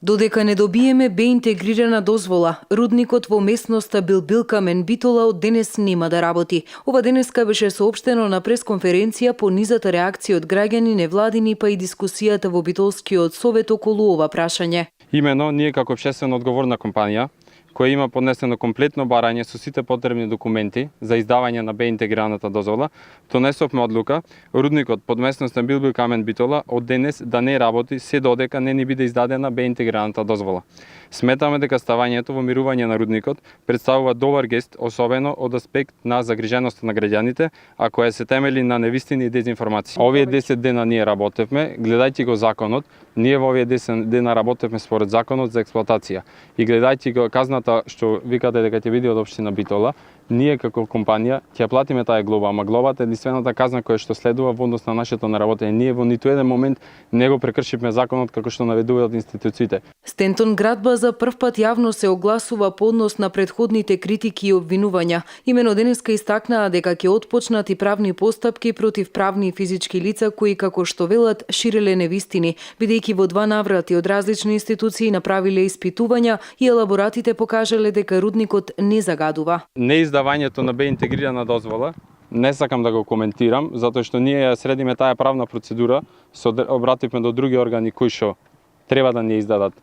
Додека не добиеме бе интегрирана дозвола, рудникот во местноста Билбилкамен Битола од денес нема да работи. Ова денеска беше соопштено на пресконференција по низата реакција од граѓани, невладини па и дискусијата во Битолскиот совет околу ова прашање. Имено, ние како општествено одговорна компанија, која има поднесено комплетно барање со сите потребни документи за издавање на бе интегрираната дозвола, донесовме одлука рудникот под местноста Билбилкамен Битола од денес да не работи се додека не ни биде издадена бе интегрираната дозвола. Сметаме дека ставањето во мирување на рудникот представува добар гест, особено од аспект на загриженоста на граѓаните, а која се темели на невистини и дезинформации. Овие 10 дена ние работевме, гледајќи го законот, ние во овие 10 дена работевме според законот за експлоатација. И гледајќи го казната што викате дека ќе биде од општина Битола, ние како компанија ќе платиме таа глоба, ама глобата е единствената казна која што следува во однос на нашето наработење. Ние во ниту еден момент не го прекршивме законот како што наведуваат институциите. Стентон Градба за прв пат јавно се огласува по однос на претходните критики и обвинувања. Имено денеска истакнаа дека ќе отпочнат и правни постапки против правни и физички лица кои, како што велат, ширеле невистини, бидејќи во 2 наврати од различни институции направиле испитувања и елаборатите покажале дека рудникот не загадува. Неиздавањето на бе интегрирана дозвола не сакам да го коментирам, затоа што ние ја средиме таа правна процедура, се обративме до други органи кои што треба да ни издадат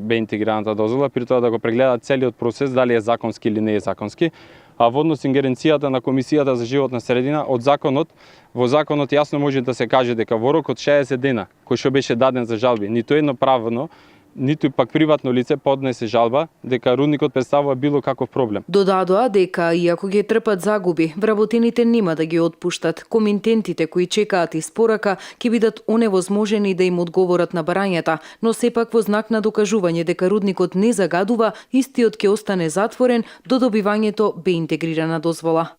бе интегрираната дозвола, при тоа да го прегледаат целиот процес, дали е законски или не е законски. А во однос ингеренцијата на Комисијата за животна средина од законот, во законот јасно може да се каже дека во рок од 60 дена, кој што беше даден за жалби, ниту едно правно, ниту пак приватно лице поднесе жалба дека рудникот представува било каков проблем. Додадоа дека иако ги трпат загуби, вработените нема да ги отпуштат. Комитентите кои чекаат испорака ќе бидат оневозможени да им одговорат на барањата, но сепак во знак на докажување дека рудникот не загадува, истиот ќе остане затворен до добивањето бе интегрирана дозвола.